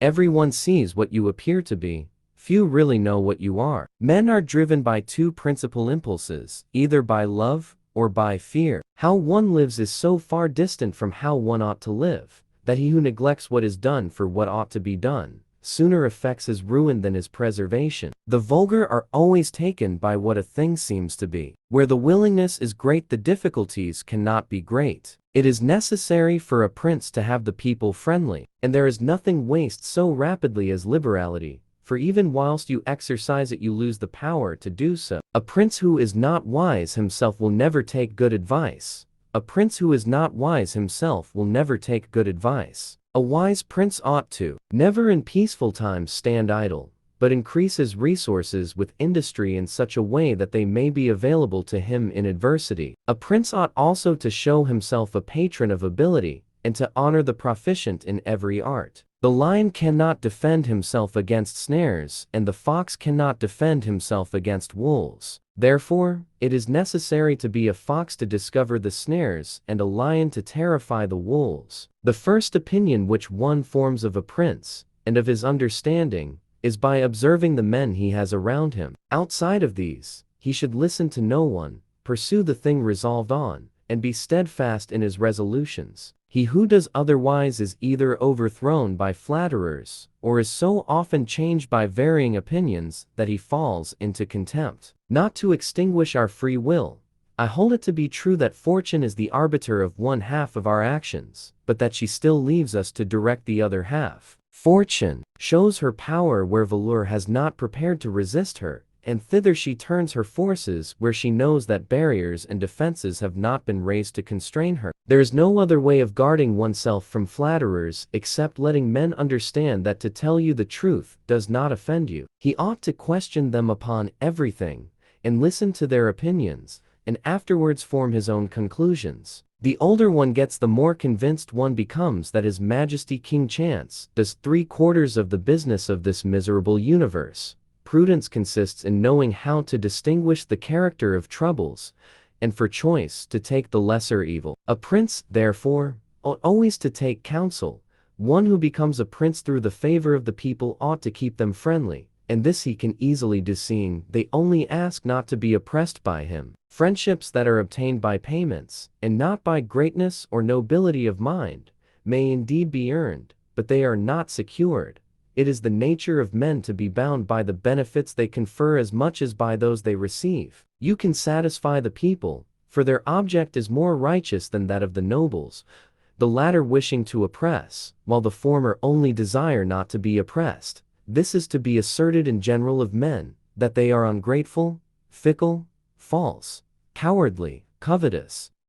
Everyone sees what you appear to be. Few really know what you are. Men are driven by two principal impulses, either by love or by fear. How one lives is so far distant from how one ought to live, that he who neglects what is done for what ought to be done, sooner effects his ruin than his preservation. The vulgar are always taken by what a thing seems to be. Where the willingness is great, the difficulties cannot be great. It is necessary for a prince to have the people friendly, and there is nothing wastes so rapidly as liberality, for even whilst you exercise it you lose the power to do so. A prince who is not wise himself will never take good advice. A prince who is not wise himself will never take good advice. A wise prince ought to never in peaceful times stand idle, but increase his resources with industry in such a way that they may be available to him in adversity. A prince ought also to show himself a patron of ability, and to honor the proficient in every art. The lion cannot defend himself against snares, and the fox cannot defend himself against wolves. Therefore, it is necessary to be a fox to discover the snares, and a lion to terrify the wolves. The first opinion which one forms of a prince, and of his understanding, is by observing the men he has around him. Outside of these, he should listen to no one, pursue the thing resolved on, and be steadfast in his resolutions. He who does otherwise is either overthrown by flatterers, or is so often changed by varying opinions that he falls into contempt. Not to extinguish our free will, I hold it to be true that fortune is the arbiter of one half of our actions, but that she still leaves us to direct the other half. Fortune shows her power where valor has not prepared to resist her, and thither she turns her forces where she knows that barriers and defenses have not been raised to constrain her. There is no other way of guarding oneself from flatterers except letting men understand that to tell you the truth does not offend you. He ought to question them upon everything, and listen to their opinions, and afterwards form his own conclusions. The older one gets, the more convinced one becomes that His Majesty King Chance does 3/4 of the business of this miserable universe. Prudence consists in knowing how to distinguish the character of troubles, and for choice to take the lesser evil. A prince, therefore, ought always to take counsel. One who becomes a prince through the favor of the people ought to keep them friendly, and this he can easily do, seeing they only ask not to be oppressed by him. Friendships that are obtained by payments, and not by greatness or nobility of mind, may indeed be earned, but they are not secured. It is the nature of men to be bound by the benefits they confer as much as by those they receive. You can satisfy the people, for their object is more righteous than that of the nobles, the latter wishing to oppress, while the former only desire not to be oppressed. This is to be asserted in general of men, that they are ungrateful, fickle, false, cowardly, covetous,